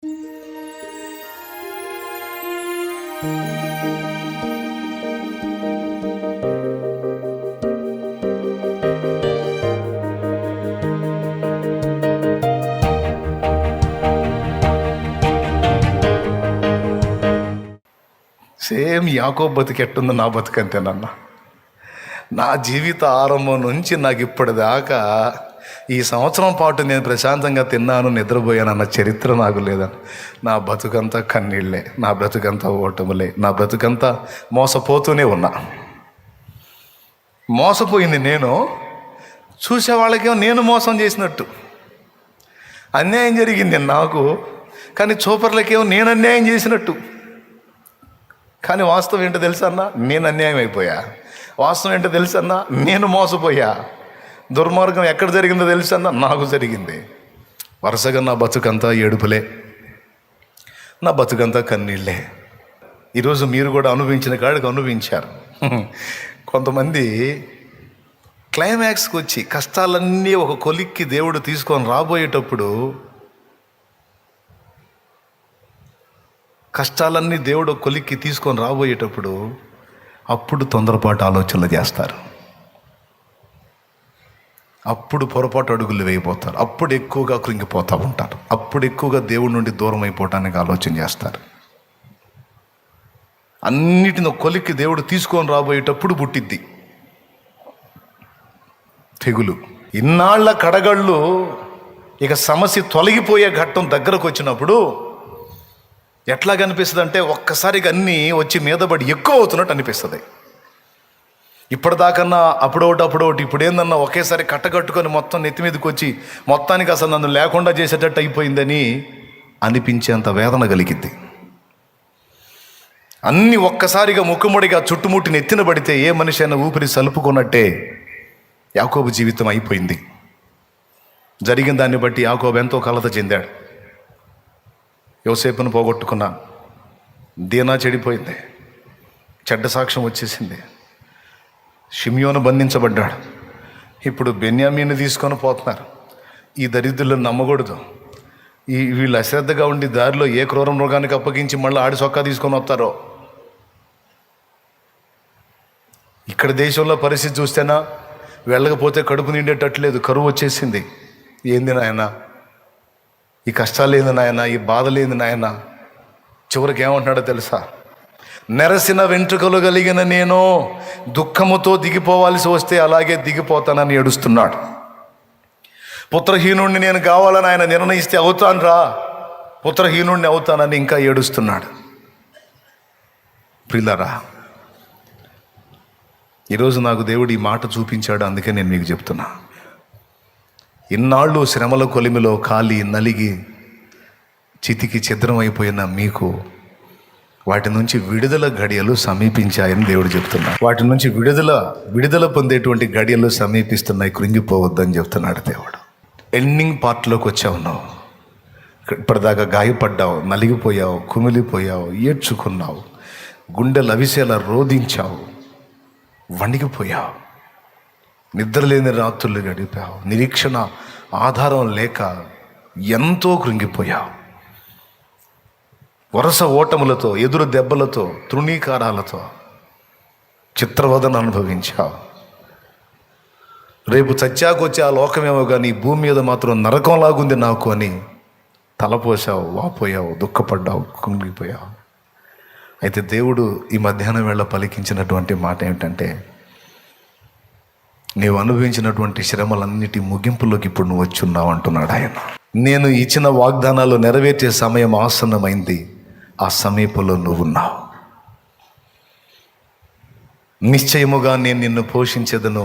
Same యాకోబు బతుకు ఎట్టుందో నా బతుకు అంతేనన్నా. నా జీవిత ఆరంభం నుంచి నాకు ఇప్పటిదాకా ఈ సంవత్సరం పాటు నేను ప్రశాంతంగా తిన్నాను, నిద్రపోయానన్న చరిత్ర నాకు లేదని. నా బతుకంతా కన్నీళ్ళే, నా బ్రతుకంతా ఓటములే, నా బ్రతుకంతా మోసపోతూనే ఉన్నా. మోసపోయింది నేను, చూసే వాళ్ళకేమో నేను మోసం చేసినట్టు. అన్యాయం జరిగింది నాకు, కానీ చూపర్లకేమో నేను అన్యాయం చేసినట్టు. కానీ వాస్తవం ఏంటో తెలుసన్నా, నేను అన్యాయం అయిపోయా. వాస్తవం ఏంటో తెలుసన్నా, నేను మోసపోయా. దుర్మార్గం ఎక్కడ జరిగిందో తెలుసన్నా, నాకు జరిగింది. వరుసగా నా బతుకంతా ఏడుపులే, నా బతుకంతా కన్నీళ్ళే. ఈరోజు మీరు కూడా అనుభవించిన కాడికి అనుభవించారు. కొంతమంది క్లైమాక్స్కి వచ్చి కష్టాలన్నీ ఒక కొలిక్కి దేవుడు తీసుకొని రాబోయేటప్పుడు, కష్టాలన్నీ దేవుడు కొలిక్కి తీసుకొని రాబోయేటప్పుడు అప్పుడు తొందరపాటు ఆలోచనలు చేస్తారు, అప్పుడు పొరపాటు అడుగులు వేయబోతారు, అప్పుడు ఎక్కువగా కృంగిపోతూ ఉంటారు, అప్పుడు ఎక్కువగా దేవుడి నుండి దూరం అయిపోవటానికి ఆలోచన చేస్తారు. అన్నిటిని కొలిక్కి దేవుడు తీసుకొని రాబోయేటప్పుడు పుట్టిద్ది తెగులు. ఇన్నాళ్ల కడగళ్ళు ఇక సమస్య తొలగిపోయే ఘట్టం దగ్గరకు వచ్చినప్పుడు ఎట్లా కనిపిస్తుంది అంటే, ఒక్కసారిగా అన్నీ వచ్చి మీదపడి ఎక్కువ అవుతున్నట్టు అనిపిస్తుంది. ఇప్పటిదాకన్నా అప్పుడోటి ఇప్పుడు ఏందన్నా ఒకేసారి కట్టగట్టుకొని మొత్తం నెత్తి మీదకి వచ్చి మొత్తానికి అసలు నన్ను లేకుండా చేసేటట్టు అయిపోయిందని అనిపించేంత వేదన కలిగిద్ది. అన్నీ ఒక్కసారిగా ముక్కుముడిగా చుట్టుముట్టిన ఎత్తిన పడితే ఏ మనిషి అయినా ఊపిరి సలుపుకున్నట్టే యాకోబు జీవితం అయిపోయింది. జరిగిన దాన్ని బట్టి యాకోబు ఎంతో కలత చెందాడు. యోసేపును పోగొట్టుకున్నా, దీనా చెడిపోయింది, చెడ్డ సాక్ష్యం వచ్చేసింది. షిమ్యోను బంధించబడ్డాడు, ఇప్పుడు బెన్యామీని తీసుకొని పోతున్నారు. ఈ దరిద్రులను నమ్మకూడదు. వీళ్ళు అశ్రద్ధగా ఉండి దారిలో ఏ క్రూర మృగానికి అప్పగించి మళ్ళీ ఆడి సొక్కా తీసుకొని వస్తారో. ఇక్కడ దేశంలో పరిస్థితి చూస్తేనా వెళ్ళకపోతే కడుపు నిండేటట్లేదు, కరువు వచ్చేసింది. ఏంది నాయనా ఈ కష్టాలు, ఏంది నాయన ఈ బాధలు, ఏంది నాయన. చివరికి ఏమంటున్నాడో తెలుసా? నెరసిన వెంట్రుకలు కలిగిన నేను దుఃఖముతో దిగిపోవాల్సి వస్తే అలాగే దిగిపోతానని ఏడుస్తున్నాడు. పుత్రహీనుణ్ణి నేను కావాలని ఆయన నిర్ణయిస్తే అవుతాను రా, పుత్రహీనుణ్ణి అవుతానని ఇంకా ఏడుస్తున్నాడు. ప్రియులారా, ఈరోజు నాకు దేవుడు ఈ మాట చూపించాడు, అందుకే నేను మీకు చెప్తున్నా. ఇన్నాళ్ళు శ్రమల కొలిమిలో కాలి నలిగి చితికి ఛిద్రం అయిపోయిన మీకు వాటి నుంచి విడుదల గడియలు సమీపించాయని దేవుడు చెప్తున్నాడు. వాటి నుంచి విడుదల పొందేటువంటి గడియలు సమీపిస్తున్నాయి, కృంగిపోవద్దని చెప్తున్నాడు దేవుడు. ఎండింగ్ పార్ట్లోకి వచ్చావు నువ్వు. ఇప్పటిదాకా గాయపడ్డావు, నలిగిపోయావు, కుమిలిపోయావు, ఏడ్చుకున్నావు, గుండెలు అవిసేలా రోధించావు, వణిగిపోయావు, నిద్రలేని రాత్రులు గడిపావు, నిరీక్షణ ఆధారం లేక ఎంతో కృంగిపోయావు, వరుస ఓటములతో, ఎదురు దెబ్బలతో, తృణీకారాలతో చిత్రవదన అనుభవించావు. రేపు చచ్చాకొచ్చి ఆ లోకమేమో కానీ భూమి మీద మాత్రం నరకంలాగుంది నాకు అని తలపోసావు, వాపోయావు, దుఃఖపడ్డావు, కృంగిపోయావు. అయితే దేవుడు ఈ మధ్యాహ్నం వేళ పలికించినటువంటి మాట ఏమిటంటే, నీవు అనుభవించినటువంటి శ్రమలన్నిటి ముగింపులోకి ఇప్పుడు నువ్వు వచ్చున్నావు అంటున్నాడు ఆయన. నేను ఇచ్చిన వాగ్దానాలు నెరవేర్చే సమయం ఆసన్నమైంది, ఆ సమీపంలో నువ్వున్నావు. నిశ్చయముగా నేను నిన్ను పోషించేదను,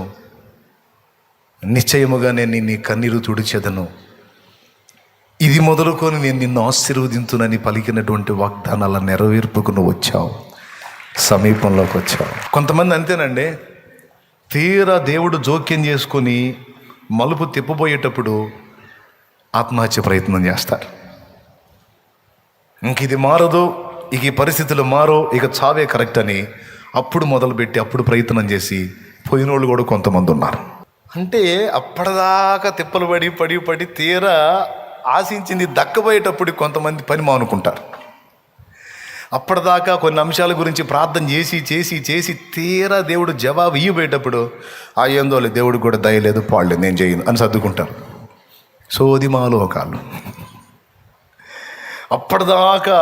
నిశ్చయముగా నేను నీ కన్నీరు తుడిచేదను, ఇది మొదలుకొని నేను నిన్ను ఆశీర్వదించునని పలికినటువంటి వాగ్దానాల నెరవేర్పుకు నువ్వు వచ్చావు, సమీపంలోకి వచ్చావు. కొంతమంది అంతేనండి, తీరా దేవుడు జోక్యం చేసుకొని మలుపు తిప్పబోయేటప్పుడు ఆత్మహత్య ప్రయత్నం చేస్తారు. ఇంక ఇది మారదు, ఇక ఈ పరిస్థితులు మారో, ఇక చావే కరెక్ట్ అని అప్పుడు మొదలుపెట్టి అప్పుడు ప్రయత్నం చేసి పోయినోళ్ళు కూడా కొంతమంది ఉన్నారు. అంటే అప్పటిదాకా తిప్పలు పడి తీరా ఆశించింది దక్కబోయేటప్పుడు కొంతమంది పని మానుకుంటారు. అప్పటిదాకా కొన్ని అంశాల గురించి ప్రార్థన చేసి చేసి చేసి తీరా దేవుడు జవాబు ఇవ్వబోయేటప్పుడు ఏందోలే దేవుడికి కూడా దయలేదు పాడలేదు నేను చేయను అని సర్దుకుంటారు. సోదిమాలోకాలు. అప్పటిదాకా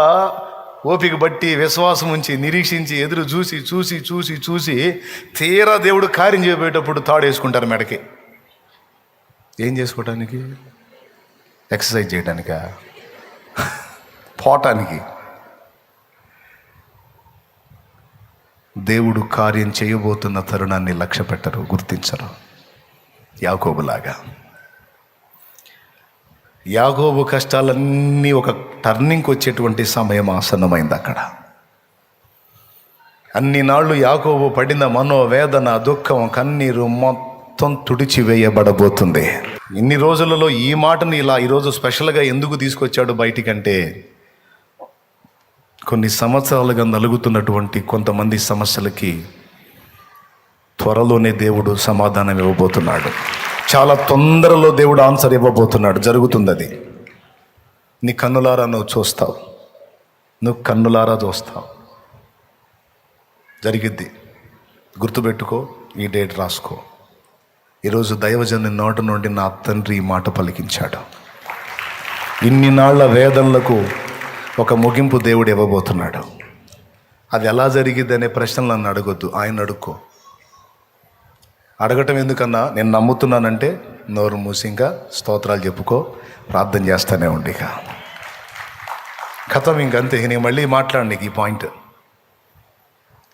ఓపిక బట్టి విశ్వాసం ఉంచి నిరీక్షించి ఎదురు చూసి చూసి చూసి చూసి తీరా దేవుడు కార్యం చేయబోయేటప్పుడు తాడేసుకుంటారు మెడకి. ఏం చేసుకోవటానికి? ఎక్సర్సైజ్ చేయడానికా? పోవటానికి? దేవుడు కార్యం చేయబోతున్న తరుణాన్ని లక్ష్య పెట్టరు, గుర్తించరు. యాకోబులాగా. యాకోబు కష్టాలన్నీ ఒక టర్నింగ్కి వచ్చేటువంటి సమయం ఆసన్నమైంది. అక్కడ అన్ని నాళ్ళు యాకోబు పడిన మనోవేదన, దుఃఖం, కన్నీరు మొత్తం తుడిచివేయబడబోతుంది. ఇన్ని రోజులలో ఈ మాటని ఇలా ఈరోజు స్పెషల్గా ఎందుకు తీసుకొచ్చాడు బయటికంటే, కొన్ని సంవత్సరాలుగా నలుగుతున్నటువంటి కొంతమంది సమస్యలకి త్వరలోనే దేవుడు సమాధానం ఇవ్వబోతున్నాడు. చాలా తొందరలో దేవుడు ఆన్సర్ ఇవ్వబోతున్నాడు. జరుగుతుంది అది. నీ కన్నులారా నువ్వు చూస్తావు, నువ్వు కన్నులారా చూస్తావు. జరిగిద్ది. గుర్తుపెట్టుకో, ఈ డేట్ రాసుకో. ఈరోజు దైవజనుని నోట నుండి నా తండ్రి ఈ మాట పలికించాడు. ఇన్ని నాళ్ల వేదనలకు ఒక ముగింపు దేవుడు ఇవ్వబోతున్నాడు. అది ఎలా జరిగిద్ది అనే ప్రశ్నలు నన్ను అడగొద్దు, ఆయన అడుక్కో. అడగటం ఎందుకన్నా, నేను నమ్ముతున్నానంటే నోరు మూసింగా స్తోత్రాలు చెప్పుకో, ప్రార్థన చేస్తూనే ఉండి. ఇక కథం ఇంకంతే. నేను మళ్ళీ మాట్లాడు నీకు ఈ పాయింట్.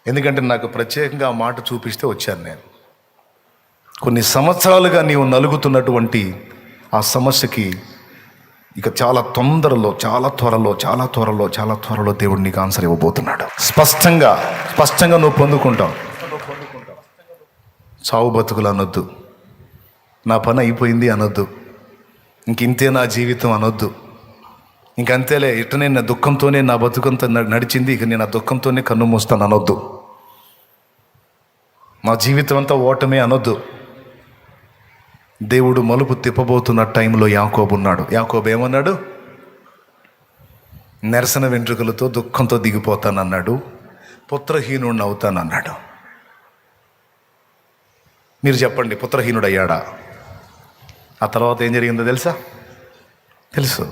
ఎందుకంటే నాకు ప్రత్యేకంగా ఆ మాట చూపిస్తే వచ్చాను నేను. కొన్ని సంవత్సరాలుగా నీవు నలుగుతున్నటువంటి ఆ సమస్యకి ఇక చాలా తొందరలో, చాలా త్వరలో, చాలా త్వరలో, చాలా త్వరలో దేవుడు నీకు ఆన్సర్ ఇవ్వబోతున్నాడు. స్పష్టంగా నువ్వు పొందుకుంటావు. చావు బతుకులు అనొద్దు, నా పని అయిపోయింది అనొద్దు, ఇంతే నా జీవితం అనొద్దు, ఇంకంతేలే ఇట్టనే నా దుఃఖంతోనే నా బతుకంతో నడిచింది, ఇక నేను ఆ దుఃఖంతోనే కన్ను మూస్తాను అనొద్దు, మా జీవితం అంతా ఓటమే అనొద్దు. దేవుడు మలుపు తిప్పబోతున్న టైంలో యాకోబు ఉన్నాడు. యాకోబు ఏమన్నాడు? నిరసన వెంట్రుకలతో దుఃఖంతో దిగిపోతానన్నాడు, పుత్రహీనుడిని అవుతానన్నాడు. మీరు చెప్పండి, పుత్రహీనుడు అయ్యాడా? ఆ తర్వాత ఏం జరిగిందో తెలుసు.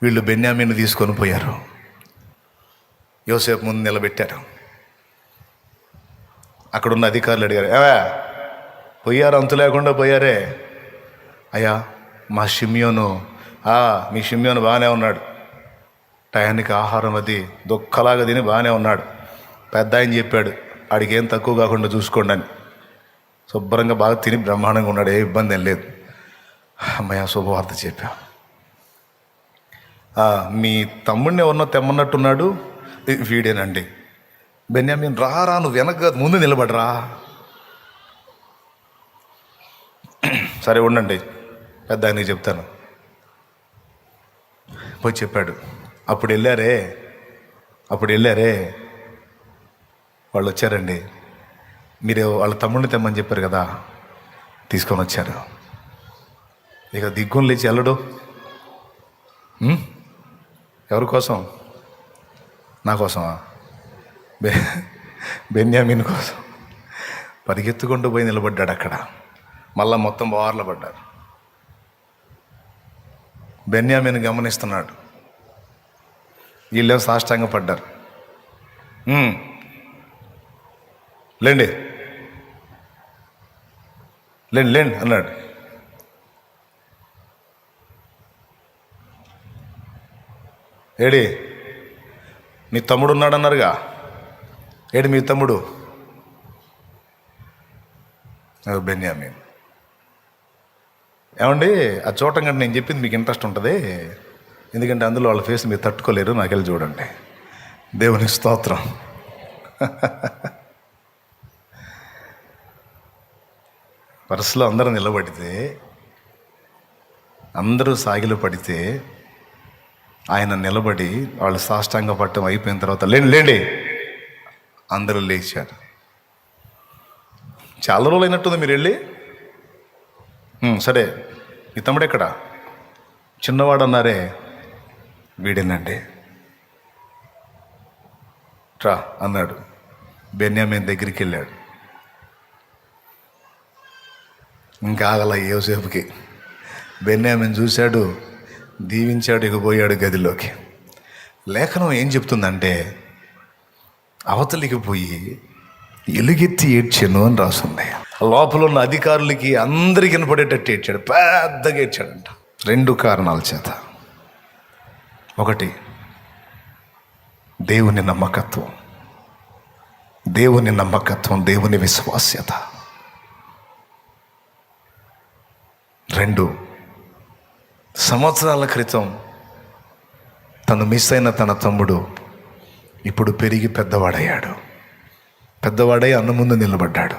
వీళ్ళు బెన్యామీని తీసుకొని పోయారు, యోసేపు ముందు నిలబెట్టారు. అక్కడున్న అధికారులు అడిగారు, పోయారు, అంతు లేకుండా పోయారే. అయ్యా మా షిమ్యోను, మీ షిమ్యోను బాగానే ఉన్నాడు, టయానికి ఆహారం అది దుఃఖలాగా తిని బాగానే ఉన్నాడు, పెద్ద ఆయన చెప్పాడు ఆడికి ఏం తక్కువ కాకుండా చూసుకోండి అని. శుభ్రంగా బాగా తిని బ్రహ్మాండంగా ఉన్నాడు, ఏ ఇబ్బంది ఏం లేదు. అమ్మయ్య శుభవార్త చెప్పా. మీ తమ్ముడిని ఎవరినో తెమ్మన్నట్టున్నాడు, వీడేనండి. బెన్యామీన్ రా, నువ్వు వెనక ముందు నిలబడరా. సరే ఉండండి, పెద్ద ఆయనకి చెప్తాను. పోయి చెప్పాడు. అప్పుడు వెళ్ళారే వాళ్ళు వచ్చారండి. మీరు వాళ్ళ తమ్ముడిని తెమ్మని చెప్పారు కదా, తీసుకొని వచ్చారు. ఇక దిగ్గుని లేచి వెళ్ళడు. ఎవరి కోసం? నా కోసమా? బెన్యామీన్ కోసం. పరిగెత్తుకుంటూ పోయి నిలబడ్డాడు అక్కడ. మళ్ళా మొత్తం బార్లు పడ్డారు. బెన్యామీన్ గమనిస్తున్నాడు. వీళ్ళేమో సాష్టాంగ పడ్డారు. లేండి అన్నాడు. ఏడి నీ తమ్ముడు ఉన్నాడన్నారుగా, ఏడి మీ తమ్ముడు? బెన్యామీన్. ఏమండి ఆ చూడటం కంటే నేను చెప్పింది మీకు ఇంట్రెస్ట్ ఉంటుంది, ఎందుకంటే అందులో వాళ్ళ ఫేస్ మీరు తట్టుకోలేరు. నాకెళ్ళి చూడండి. దేవునికి స్తోత్రం. వరుసలో అందరూ నిలబడితే, అందరూ సాగిలు పడితే, ఆయన నిలబడి వాళ్ళు సాష్టాంగ పట్టం అయిపోయిన తర్వాత లేండి అందరూ లేచారు. చాలా రోజులు అయినట్టుంది మీరు వెళ్ళి. సరే మీ తమ్ముడు ఎక్కడా? చిన్నవాడు అన్నారే, వీడేనండి రా అన్నాడు. బెన్యామీన్ దగ్గరికి వెళ్ళాడు. ఇంకా ఆగల యోసేపుకి. బెన్యామీన్ చూశాడు, దీవించాడు, ఇక పోయాడు గదిలోకి. లేఖనం ఏం చెప్తుందంటే, అవతలికి పోయి ఎలుగెత్తి ఏడ్చాను అని రాస్తుంది. లోపల ఉన్న అధికారులకి అందరికి వినపడేటట్టు ఏడ్చాడు, పెద్దగా ఏడ్చాడంట. 2 కారణాల చేత. ఒకటి, దేవుని నమ్మకత్వం, దేవుని విశ్వాస్యత. 2, సంవత్సరాల క్రితం తను మిస్ అయిన తన తమ్ముడు ఇప్పుడు పెరిగి పెద్దవాడై అన్న ముందు నిలబడ్డాడు.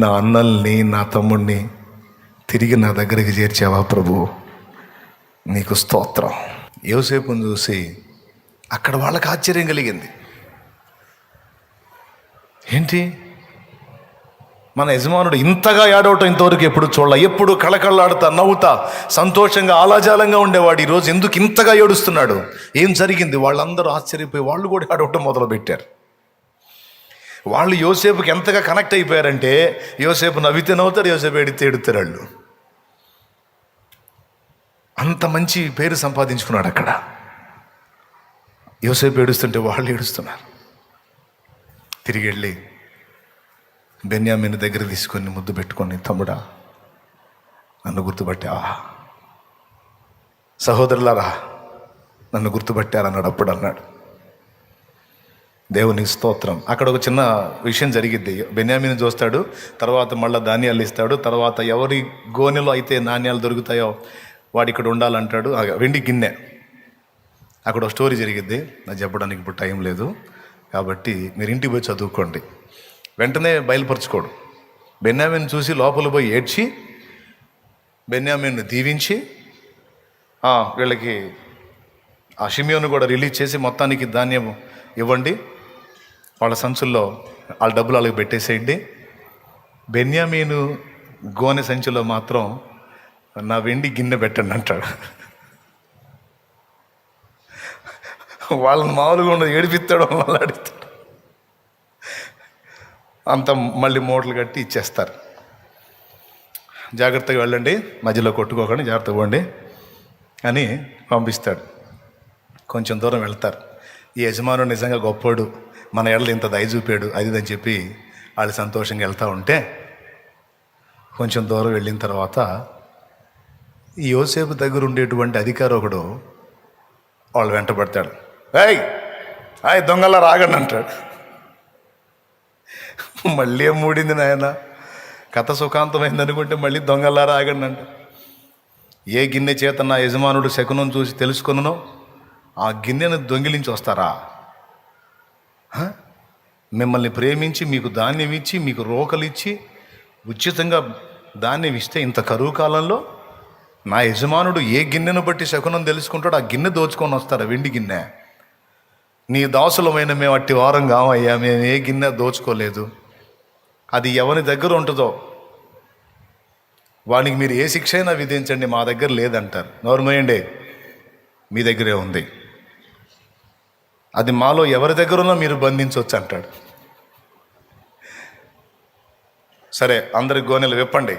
నా అన్నల్ని, నా తమ్ముడిని తిరిగి నా దగ్గరికి చేర్చావా ప్రభు, నీకు స్తోత్రం. యోసేపుని చూసి అక్కడ వాళ్ళకి ఆశ్చర్యం కలిగింది. ఏంటి, మన యజమానుడు ఇంతగా ఏడవటం ఇంతవరకు ఎప్పుడు చూడాల. ఎప్పుడు కళకళలాడుతా, నవ్వుతా, సంతోషంగా, ఆలాజాలంగా ఉండేవాడు. ఈరోజు ఎందుకు ఇంతగా ఏడుస్తున్నాడు, ఏం జరిగింది? వాళ్ళందరూ ఆశ్చర్యపోయి వాళ్ళు కూడా ఏడవటం మొదలుపెట్టారు. వాళ్ళు యోసేపుకి ఎంతగా కనెక్ట్ అయిపోయారంటే, యోసేపు నవ్వితే నవ్వుతారు, యోసేపు ఏడితే ఏడుతారు. వాళ్ళు అంత మంచి పేరు సంపాదించుకున్నాడు అక్కడ. యోసేపు ఏడుస్తుంటే వాళ్ళు ఏడుస్తున్నారు. తిరిగి వెళ్ళి బెన్యామీను దగ్గర తీసుకొని ముద్దు పెట్టుకొని, తమ్ముడా నన్ను గుర్తుపట్టావా, సహోదరులారా నన్ను గుర్తుపట్టారన్నాడు. అప్పుడు అన్నాడు, దేవునికి స్తోత్రం. అక్కడ ఒక చిన్న విషయం జరిగిద్ది. బెన్యామీను చూస్తాడు, తర్వాత మళ్ళీ ధాన్యాలు ఇస్తాడు. తర్వాత ఎవరి గోనెలో అయితే నాణ్యాలు దొరుకుతాయో వాడు ఇక్కడ ఉండాలంటాడు. వెండి గిన్నె, అక్కడ ఒక స్టోరీ జరిగిద్ది. నాకు చెప్పడానికి ఇప్పుడు టైం లేదు కాబట్టి మీరు ఇంటికి పోయి చదువుకోండి. వెంటనే బయలుపరచుకోడు. బెన్యామీను చూసి లోపల పోయి ఏడ్చి బెన్యామీను దీవించి వీళ్ళకి ఆ షిమియోను కూడా రిలీజ్ చేసి మొత్తానికి ధాన్యం ఇవ్వండి, వాళ్ళ సంచుల్లో వాళ్ళ డబ్బులు వాళ్ళకి పెట్టేసేయండి. బెన్యామీను గోనె సంచిలో మాత్రం నా వెండి గిన్నె పెట్టండి అంటాడు. వాళ్ళని మామూలుగా ఉండదు, ఏడిపిస్తాడు, మళ్ళీ అడుగుతాడు. అంత మళ్ళీ మూటలు కట్టి ఇచ్చేస్తారు. జాగ్రత్తగా వెళ్ళండి, మధ్యలో కొట్టుకోకండి, జాగ్రత్తగా పోండి అని పంపిస్తాడు. కొంచెం దూరం వెళ్తారు. ఈ యజమానుడు నిజంగా గొప్పోడు, మన ఎడలు ఇంత దయ చూపాడు, అది అని చెప్పి వాళ్ళు సంతోషంగా వెళ్తూ ఉంటే, కొంచెం దూరం వెళ్ళిన తర్వాత ఈ యోసేపు దగ్గర ఉండేటువంటి అధికారి ఒకడు వాళ్ళు వెంటబడతాడు. ఏయ్ దొంగలా రాగండి అంటాడు. మళ్ళీ ఏం మూడింది నాయన, కథ సుఖాంతమైంది అనుకుంటే మళ్ళీ దొంగలా రాగండి అంట. ఏ గిన్నె చేత నా యజమానుడు శకునం చూసి తెలుసుకున్ననో ఆ గిన్నెను దొంగిలించి వస్తారా? మిమ్మల్ని ప్రేమించి మీకు ధాన్యం ఇచ్చి మీకు రోకలిచ్చి ఉచితంగా ధాన్యం ఇస్తే ఇంత కరువు కాలంలో నా యజమానుడు ఏ గిన్నెను బట్టి శకునం తెలుసుకుంటాడో ఆ గిన్నె దోచుకొని వస్తారా? వెండి గిన్నె. నీ దాసులమైన మేము అట్టి వారం కావయ్యా, మేము ఏ గిన్నె దోచుకోలేదు. అది ఎవరి దగ్గర ఉంటుందో వానికి మీరు ఏ శిక్ష అయినా విధించండి, మా దగ్గర లేదంటారు. నోరుమోయండి, మీ దగ్గరే ఉంది. అది మాలో ఎవరి దగ్గర ఉన్నా మీరు బంధించవచ్చు అంటాడు. సరే, అందరి గోనెలు విప్పండి.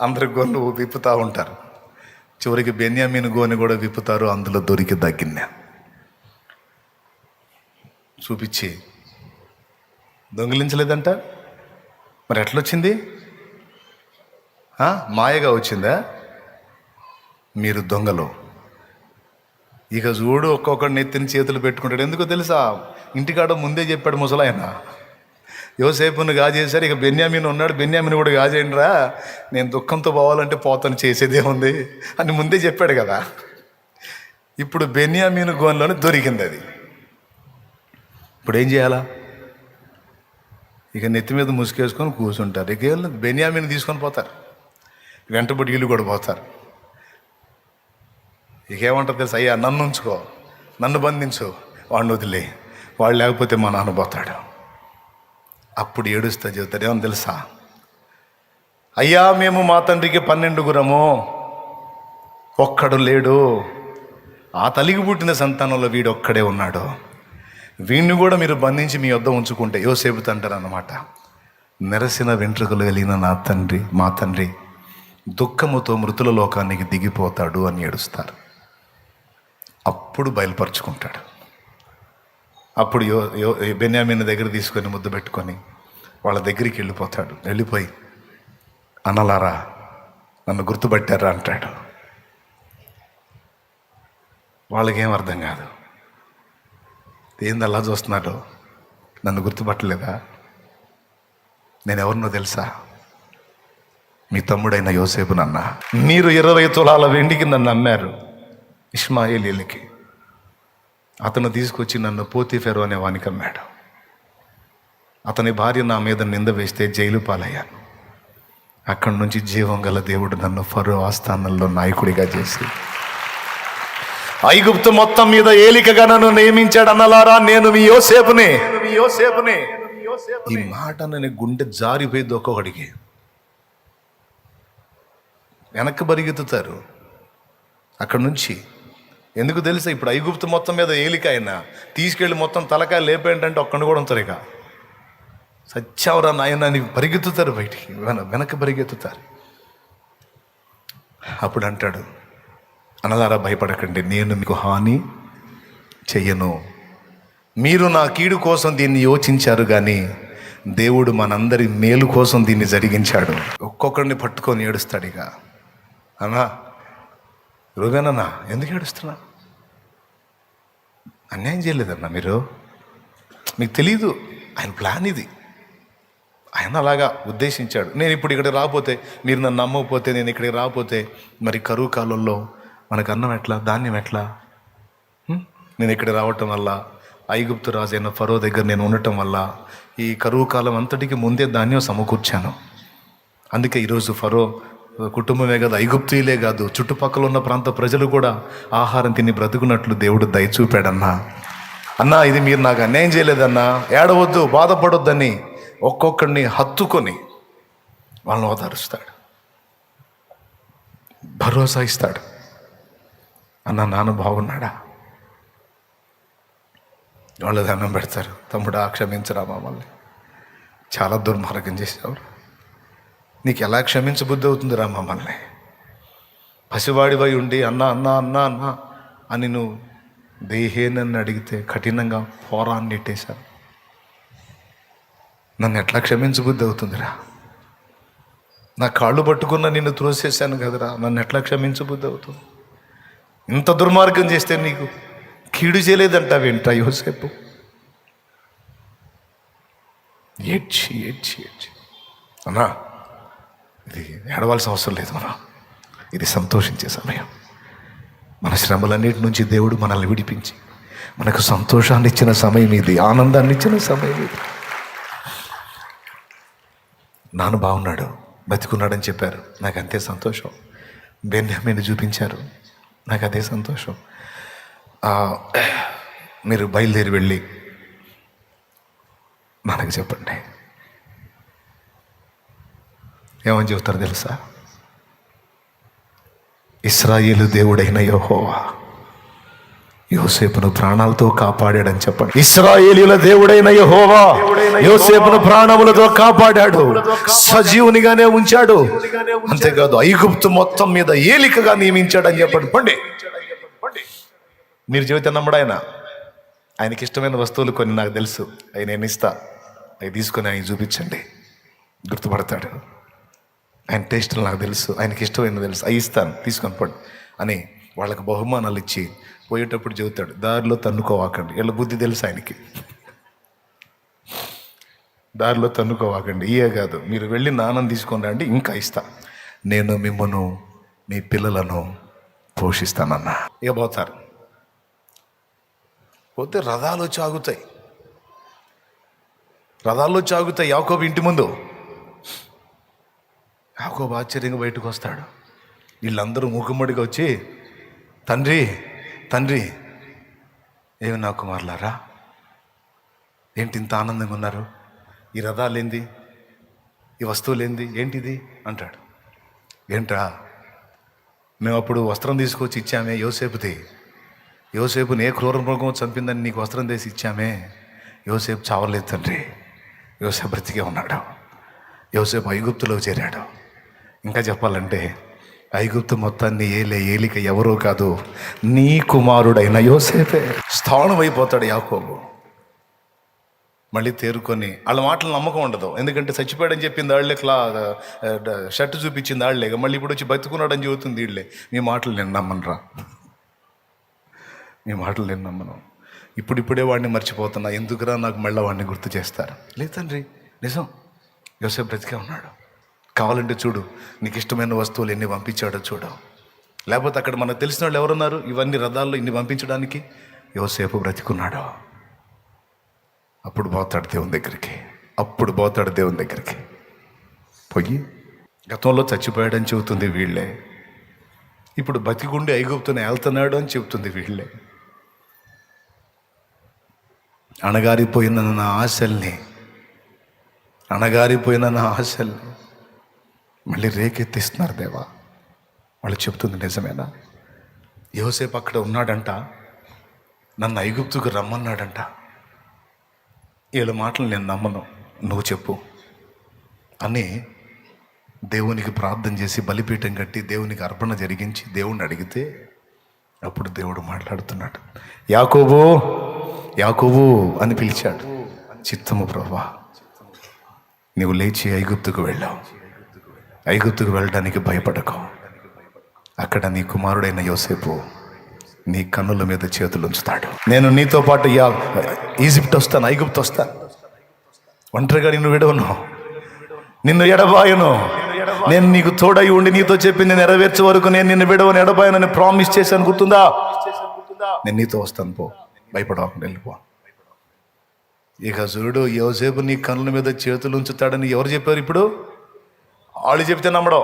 అందరి గోనెలు విప్పుతూ ఉంటారు. చివరికి బెన్యామీను గోనె కూడా విప్పుతారు. అందులో దొరికి గిన్నె చూపించి, దొంగిలించలేదంట, మరి ఎట్లొచ్చింది? మాయగా వచ్చిందా? మీరు దొంగలు. ఇక చూడు, ఒక్కొక్కడిని నెత్తిని చేతులు పెట్టుకుంటాడు. ఎందుకో తెలుసా? ఇంటికాడ ముందే చెప్పాడు ముసలాయన, యోసేపుని గాజేశారు, ఇక బెన్యామీను ఉన్నాడు, బెన్యామీను కూడా గాజేయండిరా, నేను దుఃఖంతో పోవాలంటే పోతాను, చేసేదే ఉంది అని ముందే చెప్పాడు కదా. ఇప్పుడు బెన్యామీను గోన్లోనే దొరికింది అది. ఇప్పుడు ఏం చేయాలా? ఇక నెత్తి మీద ముసుకేసుకొని కూర్చుంటారు. ఇక బెన్యామీను తీసుకొని పోతారు, వెంటబడి వీళ్ళు కూడా పోతారు. ఇక ఏమంటారు తెలుసు? అయ్యా నన్ను ఉంచుకో, నన్ను బంధించు, వాడిని వదిలే, వాడు లేకపోతే మా నాన్న పోతాడు. అప్పుడు ఏడుస్తా చెబుతారు, ఏమని తెలుసా? అయ్యా మేము మా తండ్రికి 12 గురము, ఒక్కడు లేడు. ఆ తల్లికి పుట్టిన సంతానంలో వీడు ఒక్కడే ఉన్నాడు. వీడిని కూడా మీరు బంధించి మీ వద్ద ఉంచుకుంటే యోసేపుతో అంటారు అన్నమాట, నెరసిన వెంట్రుకలు కలిగిన మా తండ్రి దుఃఖముతో మృతుల లోకానికి దిగిపోతాడు అని ఏడుస్తారు. అప్పుడు బయలుపరుచుకుంటాడు. అప్పుడు బెన్యామీని దగ్గర తీసుకొని ముద్దు పెట్టుకొని వాళ్ళ దగ్గరికి వెళ్ళిపోతాడు. వెళ్ళిపోయి, అన్నలారా నన్ను గుర్తుపట్టారా అంటాడు. వాళ్ళకేం అర్థం కాదు. ఏంది అలా చూస్తున్నాడు, నన్ను గుర్తుపట్టలేదా, నేను ఎవరినో తెలుసా, మీ తమ్ముడైన యోసేపు నన్న. మీరు 20 తులాల వెండికి నన్ను అమ్మారు ఇష్మాయేలీలకి. అతను తీసుకొచ్చి నన్ను పోతీఫెరో అనే వానికి అమ్మాడు. అతని భార్య నా మీద నింద వేస్తే జైలు పాలయ్యాను. అక్కడి నుంచి జీవం గల దేవుడు నన్ను ఫరో ఆస్థానంలో నాయకుడిగా చేసి ఐగుప్తు మొత్తం మీద ఏలికగా నన్ను నియమించాడు. అన్నలారా నేను మీ యోసేపునే. ఈ మాట నేను గుండె జారిపోయింది. ఒక్కొక్కడికి వెనక్కి పరిగెత్తుతారు అక్కడి నుంచి. ఎందుకు తెలుసా, ఇప్పుడు ఐగుప్తు మొత్తం మీద ఏలిక అయినా తీసుకెళ్ళి మొత్తం తలకాయ లేపేంటంటే ఒక్కడిని కూడా ఉంటారు. ఇక సత్యావరా నాయన అని పరిగెత్తుతారు, బయటికి వెనక్కి పరిగెత్తుతారు. అప్పుడు అంటాడు, అన్నలారా భయపడకండి, నేను మీకు హాని చెయ్యను. మీరు నా కీడు కోసం దీన్ని యోచించారు, కానీ దేవుడు మనందరి మేలు కోసం దీన్ని జరిగించాడు. ఒక్కొక్కరిని పట్టుకొని ఏడుస్తాడు. ఇక అన్నా రూబేనన్నా ఎందుకు ఏడుస్తున్నా, అన్యాయం చేయలేదన్నా మీరు, మీకు తెలీదు ఆయన ప్లాన్ ఇది. ఆయన అలాగా ఉద్దేశించాడు. నేను ఇప్పుడు ఇక్కడికి రాకపోతే, మీరు నన్ను నమ్మకపోతే, నేను ఇక్కడికి రాకపోతే మరి కరువు కాలంలో మనకు అన్నం ఎట్లా, ధాన్యం ఎట్లా? నేను ఇక్కడికి రావటం వల్ల, ఐగుప్తు రాజు అయిన ఫరో దగ్గర నేను ఉండటం వల్ల ఈ కరువు కాలం అంతటికి ముందే ధాన్యం సమకూర్చాను. అందుకే ఈరోజు ఫరో కుటుంబమే కాదు, ఐగుప్తులే కాదు, చుట్టుపక్కల ఉన్న ప్రాంత ప్రజలు కూడా ఆహారం తిని బ్రతుకున్నట్లు దేవుడు దయ చూపాడన్నా. అన్నా ఇది మీరు నాకు అన్యాయం చేయలేదన్నా, ఏడవద్దు, బాధపడొద్దని ఒక్కొక్కడిని హత్తుకొని వాళ్ళని ఓదారుస్తాడు, భరోసా ఇస్తాడు. అన్న నాన్న బాగున్నాడా, వాళ్ళు దండం పెడతారు, తమ్ముడా క్షమించరా మమ్మల్ని, చాలా దుర్మార్గం చేసావు, నీకు ఎలా క్షమించబుద్ధి అవుతుందిరా మమ్మల్ని, పసివాడివై ఉండి అన్న అన్న అన్న అన్న అని నువ్వు దేహేనని అడిగితే కఠినంగా పోరాన్ని నెట్టేశాను, నన్ను ఎట్లా క్షమించబుద్ధి అవుతుందిరా, నా కాళ్ళు పట్టుకున్న నిన్ను త్రోసేశాను కదరా, నన్ను ఎట్లా క్షమించబుద్ధి అవుతుంది, ఇంత దుర్మార్గం చేస్తే నీకు కీడు చేయలేదంటావేంట్రా యోసేపు? ఏడ్చి ఏడ్చి ఏడ్చి అన్నా ఇది ఏడవలసిన అవసరం లేదు అన్నా, ఇది సంతోషించే సమయం. మన శ్రమలన్నిటి నుంచి దేవుడు మనల్ని విడిపించి మనకు సంతోషాన్ని ఇచ్చిన సమయం ఇది, ఆనందాన్ని ఇచ్చిన సమయం ఇది. నాన్న బాగున్నాడు, బతికున్నాడని చెప్పారు, నాకు అంతే సంతోషం. బెన్యామీని చూపించారు, నాకు అదే సంతోషం. మీరు బయలుదేరి వెళ్ళి మనకు చెప్పండి, ఏమని చెబుతారు తెలుసా? ఇశ్రాయేలు దేవుడైన యెహోవా యోసేపును ప్రాణాలతో కాపాడాడని చెప్పండి. ఇశ్రాయేలీయుల దేవుడైన యెహోవా యోసేపును ప్రాణములతో కాపాడాడు, సజీవునిగానే ఉంచాడు, అంతేకాదు ఐగుప్తు మొత్తం మీద ఏలికగా నియమించాడని చెప్పండి. పండి మీరు చెబితే నమ్మడు ఆయన. ఆయనకి ఇష్టమైన వస్తువులు కొన్ని నాకు తెలుసు, అవి నేను ఇస్తా, అవి తీసుకొని ఆయన చూపించండి, గుర్తుపడతాడు. ఆయన టేస్టులు నాకు తెలుసు, ఆయనకి ఇష్టమైన తెలుసు, అవి ఇస్తాను తీసుకొని పడు అని వాళ్ళకి బహుమానాలు ఇచ్చి పోయేటప్పుడు చెబుతాడు, దారిలో తన్నుకోవాకండి. వీళ్ళ బుద్ధి తెలుసు ఆయనకి, దారిలో తన్నుకోవాకండి, ఇయే కాదు మీరు వెళ్ళి నాన్నం తీసుకొని రండి, ఇంకా ఇస్తా, నేను మిమ్మల్ని మీ పిల్లలను పోషిస్తానన్నా. ఇక పోతారు. పోతే రథాలు వచ్చి ఆగుతాయి, రథాల్లో వచ్చి ఆగుతాయి యాకోబు ఇంటి ముందు. యాకోబు ఆశ్చర్యంగా బయటకు వస్తాడు. వీళ్ళందరూ మూకుమ్మడిగా వచ్చి, తండ్రి తండ్రి, ఏమి నా కుమారులారా, ఏంటి ఇంత ఆనందంగా ఉన్నారు, ఈ రథాలేంది, ఈ వస్తువులేంది, ఏంటిది అంటాడు. ఏంట్రా మేము అప్పుడు వస్త్రం తీసుకొచ్చి ఇచ్చామే యోసేపుది. యోసేపుని ఏ క్రూర మృగం చంపిందని నీకు వస్త్రం తీసి ఇచ్చామే. యోసేపు చావలేదు తండ్రి, యోసేపు బ్రతికే ఉన్నాడు. యోసేపు ఐగుప్తులో చేరాడు. ఇంకా చెప్పాలంటే ఐగుప్తు మొత్తాన్ని ఏలిక ఎవరో కాదు, నీ కుమారుడైన యోసేపే. స్థాణువైపోతాడు యాకోబు. మళ్ళీ తేరుకొని వాళ్ళ మాటలు నమ్మకం ఉండదు. ఎందుకంటే చచ్చిపోయాడని చెప్పింది వాళ్ళే, షర్టు చూపించింది వాళ్ళే. మళ్ళీ ఇప్పుడు వచ్చి బతుకున్నాడని చెబుతుంది వీళ్ళే. మీ మాటలు నేను నమ్మనురా, మీ మాటలు నేను నమ్మను. ఇప్పుడిప్పుడే వాడిని మర్చిపోతున్నా, ఎందుకురా నాకు మళ్ళీ వాడిని గుర్తు చేస్తారు. లేదు తండ్రి, నిజం, యోసేపు బ్రతికే ఉన్నాడు. కావాలంటే చూడు, నీకు ఇష్టమైన వస్తువులు ఎన్ని పంపించాడో చూడు. లేకపోతే అక్కడ మనకు తెలిసిన వాళ్ళు ఎవరున్నారు ఇవన్నీ రథాల్లో ఇన్ని పంపించడానికి? యోసేపు బ్రతికున్నాడు. అప్పుడు పోతాడు దేవుని దగ్గరికి. పోయి గతంలో చచ్చిపోయాడని చెబుతుంది వీళ్ళే, ఇప్పుడు బతికుండి ఐగుప్తుని వెళ్తున్నాడు అని చెబుతుంది వీళ్ళే. అణగారిపోయిన నా ఆశల్ని మళ్ళీ రేకెత్తిస్తున్నారు దేవా. వాళ్ళు చెప్తుంది నిజమేనా? యోసేపు అక్కడ ఉన్నాడంట, నన్ను ఐగుప్తుకు రమ్మన్నాడంట. వీళ్ళ మాటలు నేను నమ్మను, నువ్వు చెప్పు అని దేవునికి ప్రార్థన చేసి బలిపీఠం కట్టి దేవునికి అర్పణ జరిగించి దేవుణ్ణి అడిగితే అప్పుడు దేవుడు మాట్లాడుతున్నాడు. యాకోబు అని పిలిచాడు. చిత్తము ప్రభువా, నీవు లేచి ఐగుప్తుకు వెళ్ళావు. ఐగుప్తుకు వెళ్ళడానికి భయపడకు. అక్కడ నీ కుమారుడైన యోసేపు నీ కన్నుల మీద చేతులు ఉంచుతాడు. నేను నీతో పాటు ఈజిప్ట్ వస్తాను, ఐగుప్తు వస్తాను. ఒంటరిగా నిన్ను విడవను, నిన్ను ఎడబాయను. నేను నీకు తోడై ఉండి నీతో చెప్పింది నెరవేర్చే వరకు నేను నిన్ను విడవను, ఎడబాయనని ప్రామిస్ చేశాను. గుర్తుందా? నేను నీతో వస్తాను, పో, భయపడవకుండా వెళ్ళిపో. ఇక చూడు, యోసేపు నీ కన్నుల మీద చేతులు ఉంచుతాడని ఎవరు చెప్పారు? ఇప్పుడు వాళ్ళు చెప్తే నమ్మడం,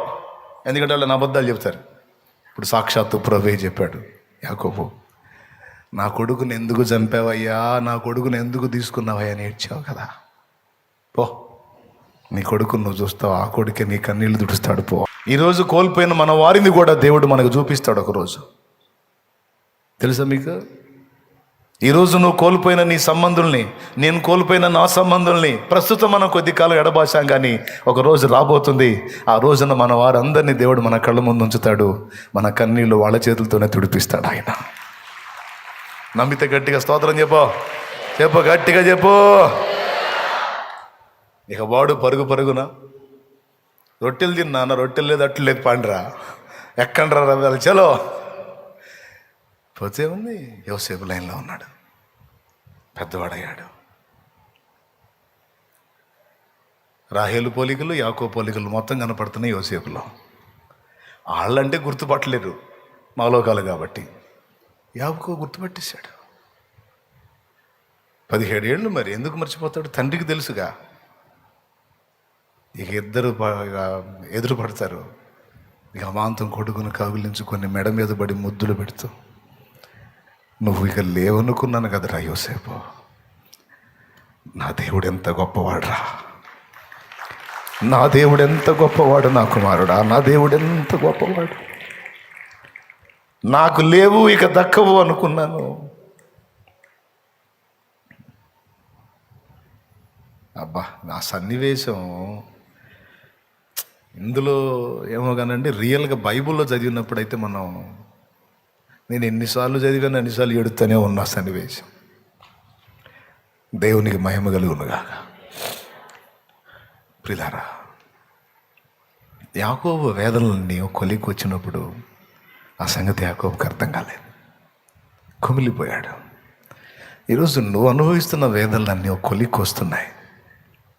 ఎందుకంటే వాళ్ళు అబద్ధాలు చెప్తారు. ఇప్పుడు సాక్షాత్తు ప్రభువే చెప్పాడు, యాకోబు, నా కొడుకుని ఎందుకు చంపావయ్యా, నా కొడుకుని ఎందుకు తీసుకున్నావయ్యా అని ఏడ్చావు కదా, పో, నీ కొడుకుని నువ్వు చూస్తావు, ఆ కొడుకే నీ కన్నీళ్ళు తుడుస్తాడు, పో. ఈరోజు కోల్పోయిన మన వారిని కూడా దేవుడు మనకు చూపిస్తాడు ఒకరోజు. తెలుసా మీకు? ఈరోజు నువ్వు కోల్పోయిన నీ సంబంధుల్ని, నేను కోల్పోయిన నా సంబంధుల్ని ప్రస్తుతం మనం కొద్ది కాలం ఎడబాసాం, కానీ ఒక రోజు రాబోతుంది. ఆ రోజున మన వారందరినీ దేవుడు మన కళ్ళ ముందు ఉంచుతాడు. మన కన్నీళ్ళు వాళ్ళ చేతులతోనే తుడిపిస్తాడు ఆయన. నమ్మితే గట్టిగా స్తోత్రం చెప్పు, గట్టిగా చెప్పు. ఇక వాడు పరుగున రొట్టెలు తిన్నా, రొట్టెలు లేదు, అట్లు లేదు, పండ్రా ఎక్కండ్రా రవ్వాలి, చలో. పోతే ఉంది, యోసేపు లైన్లో ఉన్నాడు, పెద్దవాడయ్యాడు. రాహేలు పోలికలు, యాకోబు పోలికలు మొత్తం కనపడుతున్నాయి యోసేపులో. వాళ్ళంటే గుర్తుపట్టలేరు మాలోకాలు కాబట్టి, యాకోబు గుర్తుపట్టేశాడు. 17 ఏళ్ళు, మరి ఎందుకు మర్చిపోతాడు? తండ్రికి తెలుసుగా. ఇక ఇద్దరు ఎదురు పడతారు. ఇక అమాంతం కొడుకును కౌగిలించుకొని మెడ మీద పడి ముద్దులు పెడుతూ, నువ్వు ఇక లేవనుకున్నాను కదరా యోసేపు, నా దేవుడు ఎంత గొప్పవాడురా, నా దేవుడు ఎంత గొప్పవాడు, నా కుమారుడా, నా దేవుడు ఎంత గొప్పవాడు, నాకు లేవు ఇక దక్కవు అనుకున్నాను. అబ్బా, నా సన్నివేశం ఇందులో ఏమో కానండి, రియల్గా బైబిల్లో చదివినప్పుడైతే నేను ఎన్నిసార్లు చదివాను అన్నిసార్లు ఎడుతూనే ఉన్నా సన్నివేశం. దేవునికి మహిమ కలుగునుగా. ప్రియులారా, యాకోబు వేదనలన్నీ కొలికి వచ్చినప్పుడు ఆ సంగతి యాకోబుకి అర్థం కాలేదు, కుమిలిపోయాడు. ఈరోజు నువ్వు అనుభవిస్తున్న వేదనలన్నీ ఒక కొలికి వస్తున్నాయి.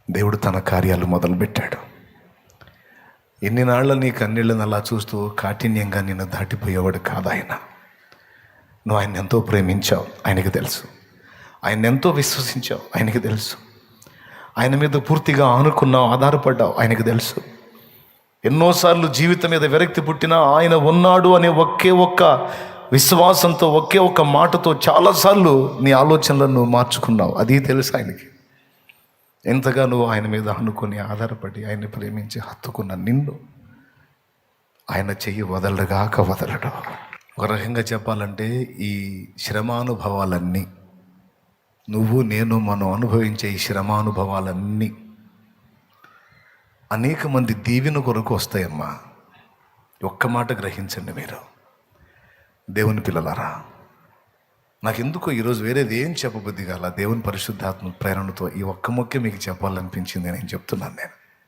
దేవుడు తన కార్యాలు మొదలుపెట్టాడు. ఎన్ని నాళ్ళ నీ కన్నీళ్ళని అలా చూస్తూ కాఠిన్యంగా నిన్ను దాటిపోయేవాడు కాదు ఆయన. నువ్వు ఆయన ఎంతో ప్రేమించావు, ఆయనకి తెలుసు. ఆయన ఎంతో విశ్వసించావు, ఆయనకి తెలుసు. ఆయన మీద పూర్తిగా ఆనుకున్నావు, ఆధారపడ్డావు, ఆయనకి తెలుసు. ఎన్నోసార్లు జీవితం మీద విరక్తి పుట్టినా ఆయన ఉన్నాడు అనే ఒకే ఒక్క విశ్వాసంతో, ఒకే ఒక్క మాటతో చాలాసార్లు నీ ఆలోచనలను నువ్వు మార్చుకున్నావు. అది తెలుసు ఆయనకి. ఎంతగా నువ్వు ఆయన మీద ఆనుకొని ఆధారపడి ఆయన్ని ప్రేమించి హత్తుకున్న నిన్ను ఆయన చెయ్యి వదలడుగాక వదలడు. ఒక రకంగా చెప్పాలంటే ఈ శ్రమానుభవాలన్నీ, నువ్వు నేను మనం అనుభవించే ఈ శ్రమానుభవాలన్నీ అనేక మంది దీవెన కొరకు వస్తాయమ్మా. ఒక్క మాట గ్రహించండి మీరు దేవుని పిల్లలారా. నాకెందుకో ఈరోజు వేరేది ఏం చెప్పబుద్ధి కాల, దేవుని పరిశుద్ధాత్మ ప్రేరణతో ఈ ఒక్క మొక్కే మీకు చెప్పాలనిపించింది. నేను చెప్తున్నాను.